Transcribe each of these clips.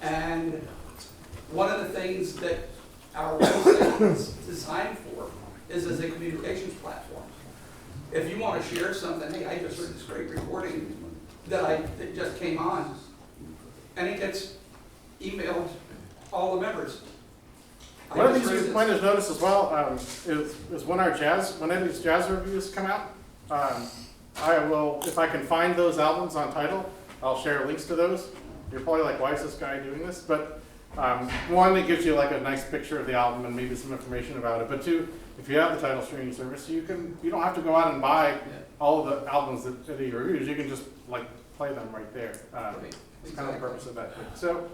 And one of the things that our website is designed for is as a communications platform. If you want to share something, hey, I just heard this great recording that just came on, and it gets emailed all the members. One of the things you might have noticed as well is when any of these jazz reviews come out, I will, if I can find those albums on Tidal, I'll share links to those. You're probably like, why is this guy doing this? But one, it gives you like a nice picture of the album and maybe some information about it. But two, if you have the Tidal streaming service, you don't have to go out and buy all of the albums that he reviews. You can just like play them right there. It's kind of the purpose of that. So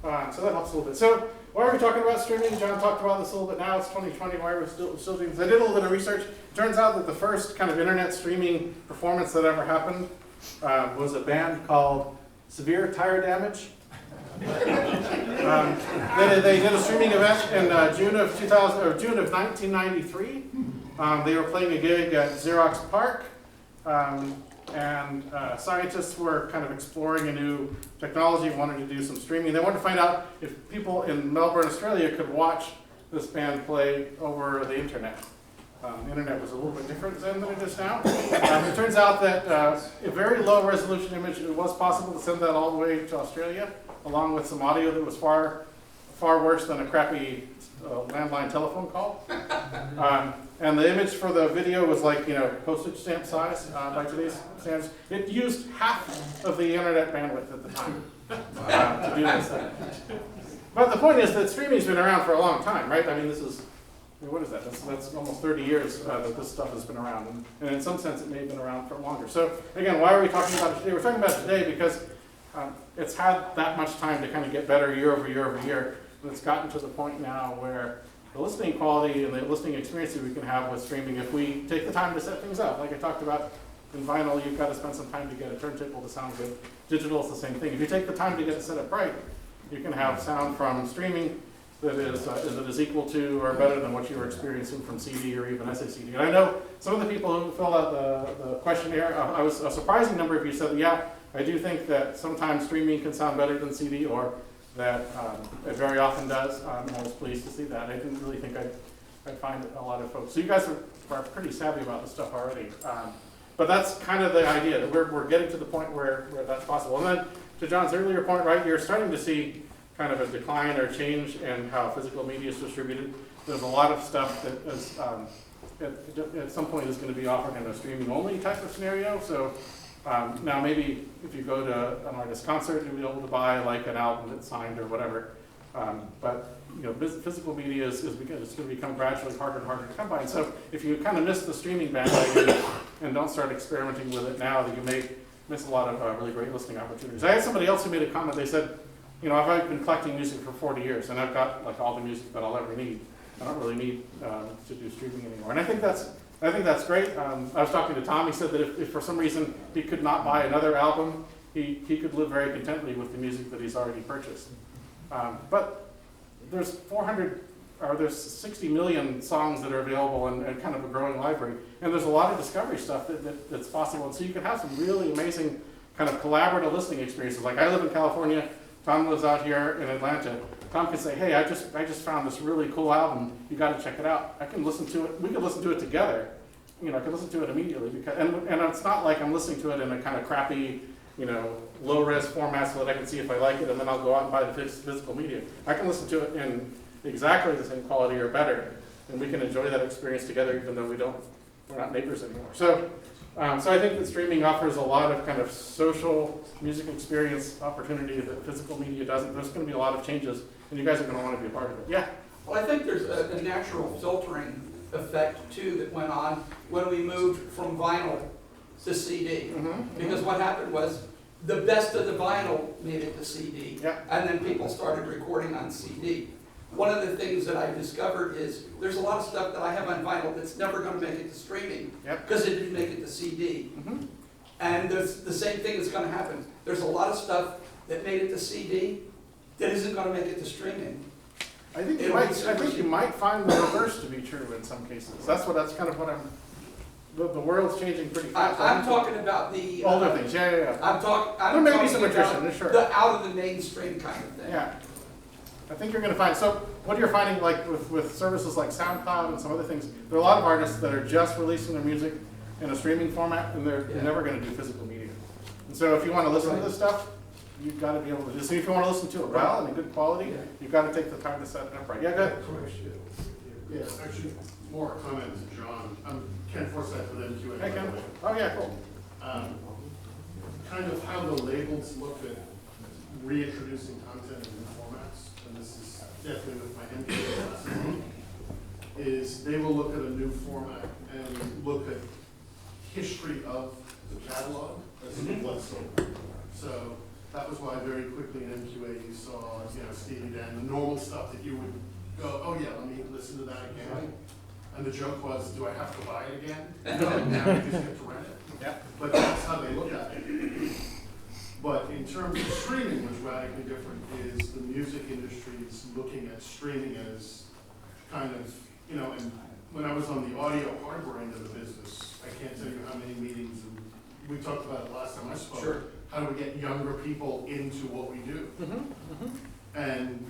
that helps a little bit. So why are we talking about streaming? John talked about this a little bit now. It's 2020. Why are we still doing this? I did a little bit of research. It turns out that the first kind of internet streaming performance that ever happened was a band called Severe Tire Damage. They did a streaming event in June of 1993. They were playing a gig at Xerox Park. And scientists were kind of exploring a new technology, wanted to do some streaming. They wanted to find out if people in Melbourne, Australia could watch this band play over the internet. The internet was a little bit different then than it is now. It turns out that a very low resolution image, it was possible to send that all the way to Australia, along with some audio that was far worse than a crappy landline telephone call. And the image for the video was like, postage stamp size by today's standards. It used half of the internet bandwidth at the time to do this thing. But the point is that streaming's been around for a long time, right? I mean, what is that? That's almost 30 years that this stuff has been around. And in some sense, it may have been around for longer. So again, why are we talking about it today? We're talking about it today because it's had that much time to kind of get better year over year over year. And it's gotten to the point now where the listening quality and the listening experience that we can have with streaming, if we take the time to set things up, like I talked about in vinyl, you've got to spend some time to get a turntable to sound good. Digital is the same thing. If you take the time to get it set up right, you can have sound from streaming that is equal to or better than what you were experiencing from CD or even SACD. And I know some of the people who filled out the questionnaire, a surprising number of you said, yeah, I do think that sometimes streaming can sound better than CD, or that it very often does, and I was pleased to see that. I didn't really think I'd find a lot of folks. So you guys are pretty savvy about this stuff already. But that's kind of the idea, that we're getting to the point where that's possible. And then to John's earlier point, right, you're starting to see kind of a decline or change in how physical media is distributed. There's a lot of stuff that is, at some point is going to be offered in a streaming only type of scenario. So now maybe if you go to an artist concert, you'll be able to buy like an album that's signed or whatever. But physical media it's going to become gradually harder and harder to come by. And so if you kind of miss the streaming bandwagon and don't start experimenting with it now, that you may miss a lot of really great listening opportunities. I had somebody else who made a comment. They said, I've been collecting music for 40 years, and I've got like all the music that I'll ever need. I don't really need to do streaming anymore. And I think that's great. I was talking to Tom. He said that if for some reason he could not buy another album, he could live very contentedly with the music that he's already purchased. But there's 60 million songs that are available and kind of a growing library. And there's a lot of discovery stuff that's possible. And so you can have some really amazing kind of collaborative listening experiences. Like I live in California. Tom lives out here in Atlanta. Tom can say, hey, I just found this really cool album. You got to check it out. I can listen to it. We can listen to it together. I can listen to it immediately and it's not like I'm listening to it in a kind of crappy, low-res format so that I can see if I like it, and then I'll go out and buy the physical media. I can listen to it in exactly the same quality or better, and we can enjoy that experience together, even though we're not neighbors anymore. So I think that streaming offers a lot of kind of social music experience opportunity that physical media doesn't. There's going to be a lot of changes, and you guys are going to want to be a part of it. Yeah? Well, I think there's a natural filtering effect, too, that went on when we moved from vinyl to CD. Because what happened was the best of the vinyl made it to CD, and then people started recording on CD. One of the things that I discovered is there's a lot of stuff that I have on vinyl that's never going to make it to streaming because it didn't make it to CD. And there's the same thing is going to happen. There's a lot of stuff that made it to CD that isn't going to make it to streaming. I think you might find the reverse to be true in some cases. That's kind of what I'm the world's changing pretty I, fast. I'm talking about the. Older things, yeah. I'm There may be some talking about attrition, sure. the out of the mainstream kind of thing. Yeah. I think you're gonna find, so what you're finding like with services like SoundCloud and some other things, there are a lot of artists that are just releasing their music in a streaming format and they're never gonna do physical media. And so if you wanna listen to this stuff, you've gotta be able to, so if you wanna listen to it well and in good quality, you've gotta take the time to set it up right. Yeah, go ahead. Yes, actually, more a comment to John. I'm Ken Forsyth with NQA. Hey, Ken. Oh, yeah, cool. Kind of how the labels look at reintroducing content in new formats, and this is definitely with my NQA classes, is they will look at a new format and look at history of the catalog as what's sold. So that was why very quickly in NQA you saw, Steely Dan, the normal stuff that you would go, oh yeah, let me listen to that again. And the joke was, do I have to buy it again? No, now you just get to rent it. Yeah. But that's how they look at it. But in terms of streaming, what's radically different is the music industry is looking at streaming as kind of, and when I was on the audio hardware end of the business, I can't tell you how many meetings, and we talked about it last time I spoke. Sure. How do we get younger people into what we do? And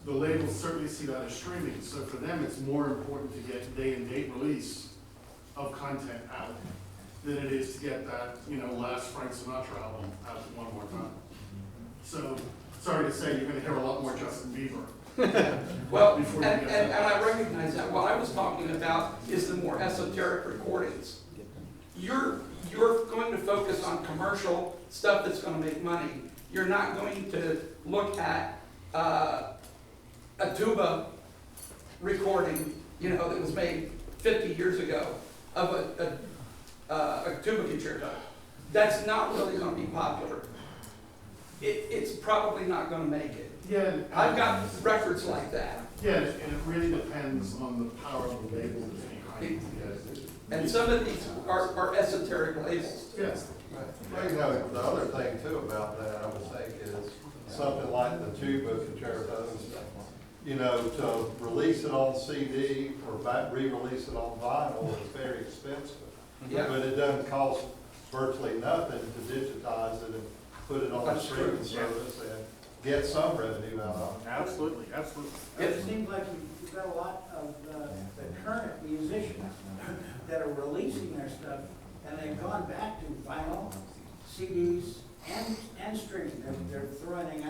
the labels certainly see that as streaming, so for them, it's more important to get day and date release of content out than it is to get that, last Frank Sinatra album out one more time. So, sorry to say, you're gonna hear a lot more Justin Bieber. Well, Before and we get that. I recognize that. What I was talking about is the more esoteric recordings. You're going to focus on commercial stuff that's gonna make money. You're not going to look at a tuba recording, that was made 50 years ago of a tuba concerto. That's not really going to be popular. It's probably not going to make it. Yeah. I've got records like that. Yeah, and it really depends on the power of the label that's behind it. And some of these are esoteric labels. Yes. Well, the other thing too about that, I would think, is something like the tuba concertos, to release it on CD or re-release it on vinyl is very expensive. Yeah. But it doesn't cost virtually nothing to digitize it and put it on the That's streaming true. service and get some revenue out of it. Absolutely, absolutely. It seems like you've got a lot of the current musicians that are releasing their stuff, and they've gone back to vinyl, CDs, and streaming. They're throwing it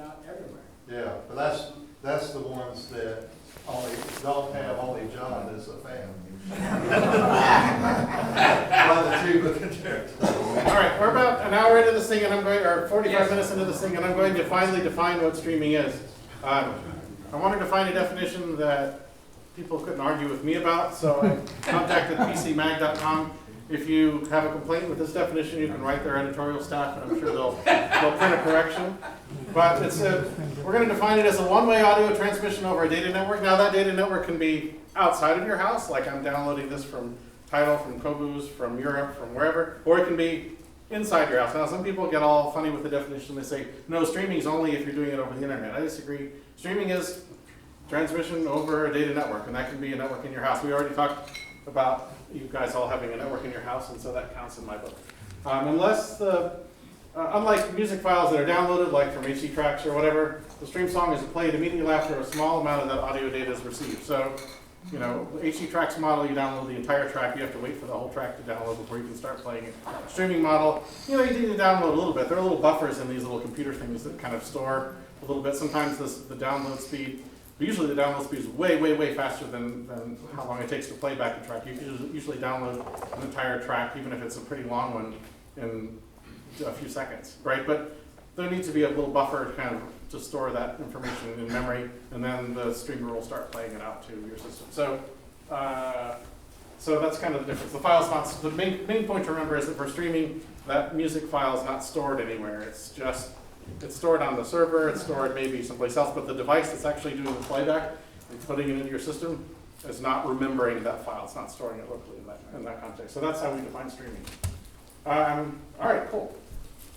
out everywhere. Yeah, but that's the ones that don't have only John as a fan. By the tuba concerto. All right, we're about an hour into this thing, and or 45 minutes into this thing, and I'm going to finally define what streaming is. I wanted to find a definition that people couldn't argue with me about, so I contacted PCMag.com. If you have a complaint with this definition, you can write their editorial staff, and I'm sure they'll print a correction. But we're going to define it as a one-way audio transmission over a data network. Now that data network can be outside of your house, like I'm downloading this from Tidal, from Kobu's, from Europe, from wherever, or it can be inside your house. Now some people get all funny with the definition. They say, no, streaming is only if you're doing it over the internet. I disagree. Streaming is transmission over a data network, and that can be a network in your house. We already talked about you guys all having a network in your house, and so that counts in my book. Unlike music files that are downloaded, like from HD Tracks or whatever, the stream song is played immediately after a small amount of that audio data is received. So, HD Tracks model, you download the entire track, you have to wait for the whole track to download before you can start playing it. Streaming model, you need to download a little bit. There are little buffers in these little computer things that kind of store a little bit. Sometimes the download speed, usually the download speed is way, way, way faster than how long it takes to play back a track. You can usually download an entire track, even if it's a pretty long one, in a few seconds, right? But there needs to be a little buffer kind of to store that information in memory, and then the streamer will start playing it out to your system. So that's kind of the difference. The file's not, the main point to remember is that for streaming, that music file is not stored anywhere. It's stored on the server, it's stored maybe someplace else, but the device that's actually doing the playback and putting it into your system is not remembering that file. It's not storing it locally in that context. So that's how we define streaming. All right, cool.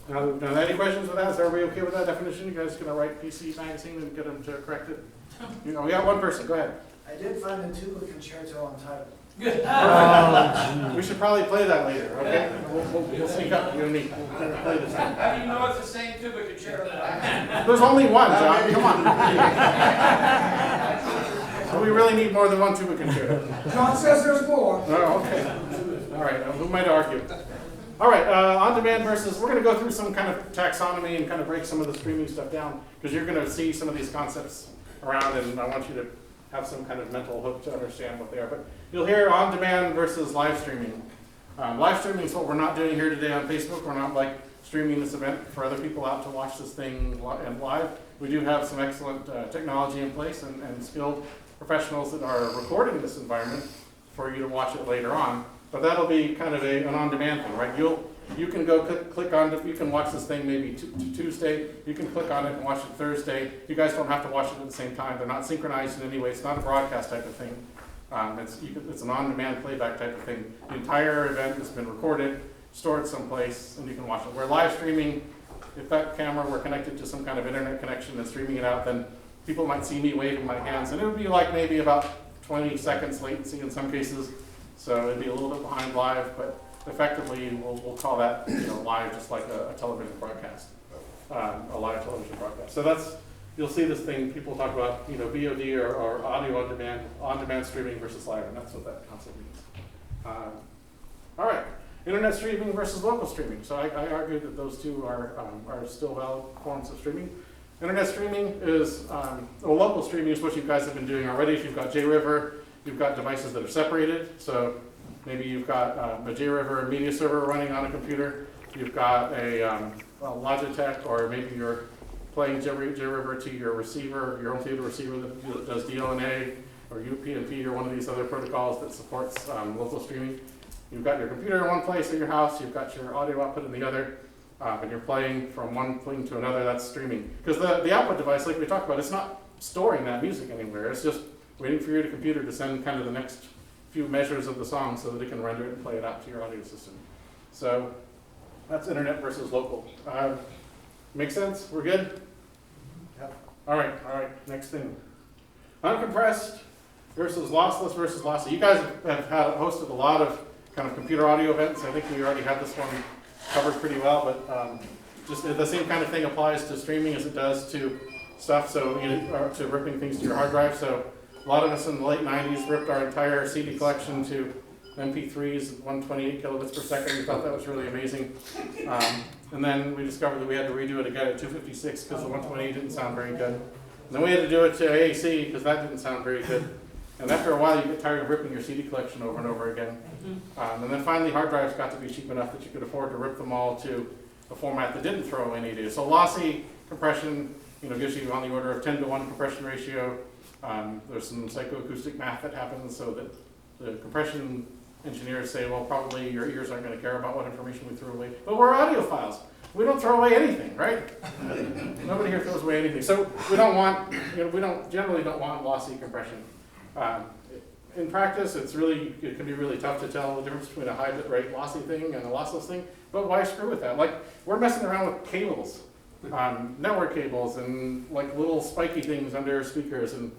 Now, any questions with that? Is everybody okay with that definition? You guys gonna write PC Magazine and get them to correct it? We got one person. Go ahead. I did find the tuba concerto on Tidal. We should probably play that later, okay? We'll sneak up, you and me. We'll play this thing. How do you know it's the same tuba concerto that I have? There's only one, John, come on. So we really need more than one tuba concerto. John says there's more. Oh, okay. All right, who might argue? All right, on-demand versus, we're going to go through some kind of taxonomy and kind of break some of the streaming stuff down, because you're going to see some of these concepts around, and I want you to have some kind of mental hook to understand what they are. But you'll hear on-demand versus live streaming. Live streaming is what we're not doing here today on Facebook. We're not like streaming this event for other people out to watch this thing live. We do have some excellent technology in place and skilled professionals that are recording this environment for you to watch it later on. But that'll be kind of an on-demand thing, right? You can go click on it. You can watch this thing maybe Tuesday. You can click on it and watch it Thursday. You guys don't have to watch it at the same time. They're not synchronized in any way. It's not a broadcast type of thing. It's an on-demand playback type of thing. The entire event has been recorded, stored someplace, and you can watch it. Where live streaming, if that camera were connected to some kind of internet connection and streaming it out, then people might see me waving my hands, and it would be like maybe about 20 seconds latency in some cases. So it'd be a little bit behind live, but effectively we'll call that live, just like a television broadcast, a live television broadcast. So you'll see this thing, people talk about VOD or audio on-demand streaming versus live, and that's what that concept means. All right, internet streaming versus local streaming. So I argue that those two are still valid forms of streaming. Internet streaming is, local streaming is what you guys have been doing already. If you've got JRiver, you've got devices that are separated. So maybe you've got a JRiver media server running on a computer. You've got a Logitech, or maybe you're playing JRiver to your receiver, your home theater receiver that does DLNA, or PecanPi, or one of these other protocols that supports local streaming. You've got your computer in one place at your house. You've got your audio output in the other. And you're playing from one thing to another. That's streaming. Because the output device, like we talked about, it's not storing that music anywhere. It's just waiting for your computer to send kind of the next few measures of the song so that it can render it and play it out to your audio system. So that's internet versus local. Make sense? We're good? Yep. All right, next thing. Uncompressed versus lossless versus lossy. You guys have hosted a lot of kind of computer audio events. I think we already had this one covered pretty well, but just the same kind of thing applies to streaming as it does to stuff, so to ripping things to your hard drive. So a lot of us in the late 90s ripped our entire CD collection to MP3s, 128 kilobits per second. We thought that was really amazing. And then we discovered that we had to redo it again at 256 because the 128 didn't sound very good. And then we had to do it to AAC because that didn't sound very good. And after a while, you get tired of ripping your CD collection over and over again. And then finally, hard drives got to be cheap enough that you could afford to rip them all to a format that didn't throw any data. So lossy compression, gives you on the order of 10-to-1 compression ratio. There's some psychoacoustic math that happens so that the compression engineers say, well, probably your ears aren't going to care about what information we threw away. But we're audiophiles. We don't throw away anything, right? Nobody here throws away anything. So we generally don't want lossy compression. In practice, it can be really tough to tell the difference between a high bit rate lossy thing and a lossless thing, but why screw with that? Like, we're messing around with cables, network cables, and like little spiky things under speakers, and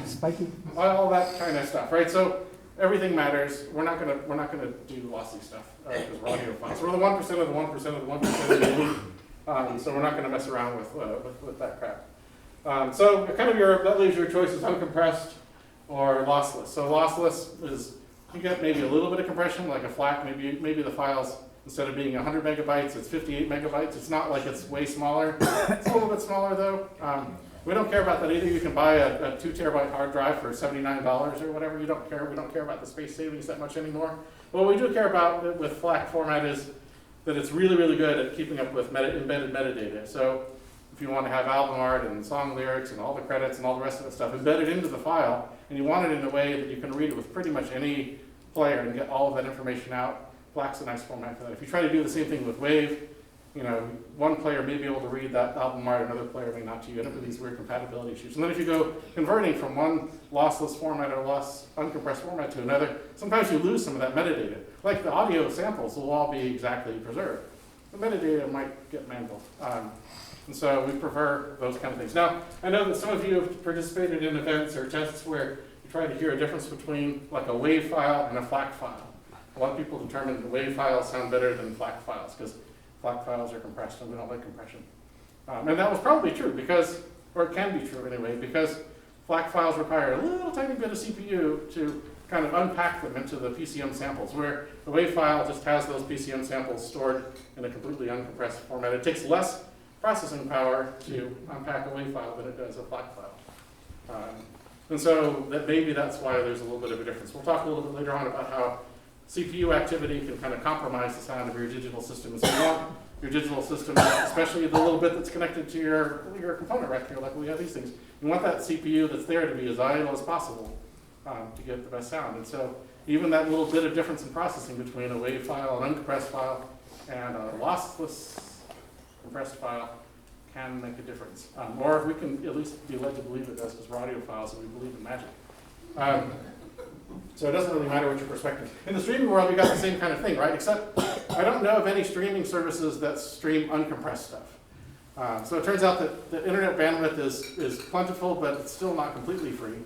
Spiky. all that kind of stuff, right? So everything matters. We're not gonna do lossy stuff because we're audiophiles. We're the 1% of the 1% of the 1% of the elite, so we're not gonna mess around with that crap. So kind of that leaves your choices: uncompressed or lossless. So lossless is, you get maybe a little bit of compression, like a FLAC, maybe the files, instead of being 100 megabytes, it's 58 megabytes. It's not like it's way smaller. It's a little bit smaller though. We don't care about that either. You can buy a 2 terabyte hard drive for $79 or whatever. We don't care about the space savings that much anymore. What we do care about with FLAC format is that it's really, really good at keeping up with embedded metadata. So if you want to have album art and song lyrics and all the credits and all the rest of that stuff embedded into the file, and you want it in a way that you can read it with pretty much any player and get all of that information out, FLAC's a nice format for that. If you try to do the same thing with WAV, one player may be able to read that album art, another player may not. You end up with these weird compatibility issues. And then if you go converting from one lossless format or uncompressed format to another, sometimes you lose some of that metadata. Like the audio samples will all be exactly preserved. The metadata might get mangled. And so we prefer those kind of things. Now, I know that some of you have participated in events or tests where you try to hear a difference between like a WAV file and a FLAC file. A lot of people determine that WAV files sound better than FLAC files because FLAC files are compressed and we don't like compression. And that was probably true because, or it can be true anyway, because FLAC files require a little tiny bit of CPU to kind of unpack them into the PCM samples, where the WAV file just has those PCM samples stored in a completely uncompressed format. It takes less processing power to unpack a WAV file than it does a FLAC file. And so maybe that's why there's a little bit of a difference. We'll talk a little bit later on about how CPU activity can kind of compromise the sound of your digital system. And so you want your digital system, especially the little bit that's connected to your component rack here, like we have these things. You want that CPU that's there to be as idle as possible to get the best sound. And so even that little bit of difference in processing between a WAV file, an uncompressed file, and a lossless compressed file can make a difference. Or we can at least be led to believe it does because we're audiophiles and we believe in magic. So it doesn't really matter what your perspective. In the streaming world, we got the same kind of thing, right? Except I don't know of any streaming services that stream uncompressed stuff. So it turns out that the internet bandwidth is plentiful, but it's still not completely free.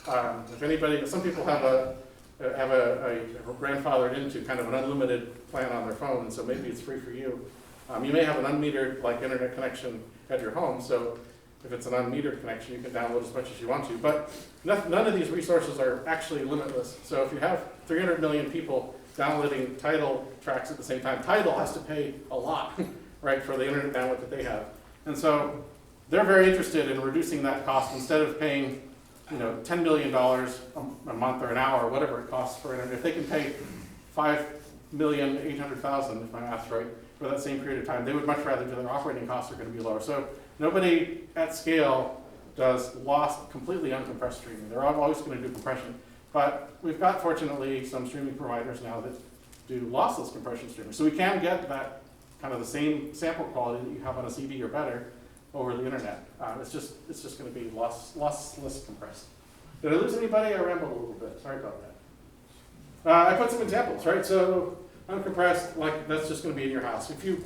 If anybody, some people have a grandfathered into kind of an unlimited plan on their phone, and so maybe it's free for you. You may have an unmetered like internet connection at your home, so if it's an unmetered connection, you can download as much as you want to. But none of these resources are actually limitless. So if you have 300 million people downloading Tidal tracks at the same time, Tidal has to pay a lot, right, for the internet bandwidth that they have. And so they're very interested in reducing that cost. Instead of paying, $10 million a month or an hour, or whatever it costs for internet, if they can pay $5,800,000, if my math's right, for that same period of time, they would much rather do. Their operating costs are going to be lower. So nobody at scale does completely uncompressed streaming. They're always going to do compression. But we've got, fortunately, some streaming providers now that do lossless compression streaming. So we can get that kind of the same sample quality that you have on a CD or better over the internet. It's just going to be lossless compressed. Did I lose anybody? I rambled a little bit. Sorry about that. I put some examples, right? So uncompressed, like that's just going to be in your house. If you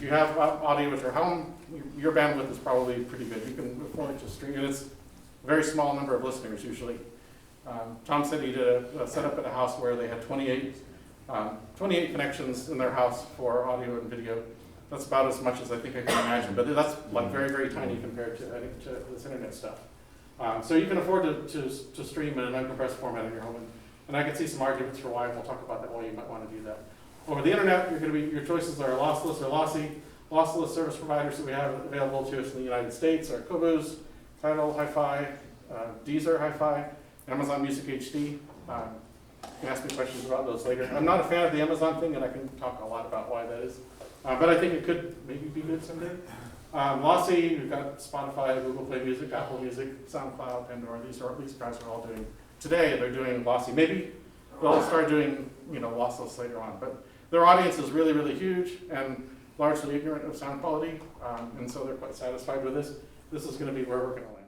have audio at your home, your bandwidth is probably pretty good. You can afford to stream, and it's a very small number of listeners usually. Tom said he did a setup at a house where they had 28 connections in their house for audio and video. That's about as much as I think I can imagine, but that's like very, very tiny compared to this internet stuff. So you can afford to stream in an uncompressed format in your home, and I can see some arguments for why, and we'll talk about that, why you might want to do that. Over the internet, your choices are lossless or lossy. Lossless service providers that we have available to us in the United States are Qobuz, Tidal, Hi-Fi, Deezer, Hi-Fi, Amazon Music HD. You can ask me questions about those later. I'm not a fan of the Amazon thing, and I can talk a lot about why that is. But I think it could maybe be good someday. Lossy, we've got Spotify, Google Play Music, Apple Music, SoundCloud, Pandora. These guys are all doing, today they're doing lossy. Maybe they'll start doing lossless later on. But their audience is really, really huge and largely ignorant of sound quality. And so they're quite satisfied with this. This is going to be where we're going to land.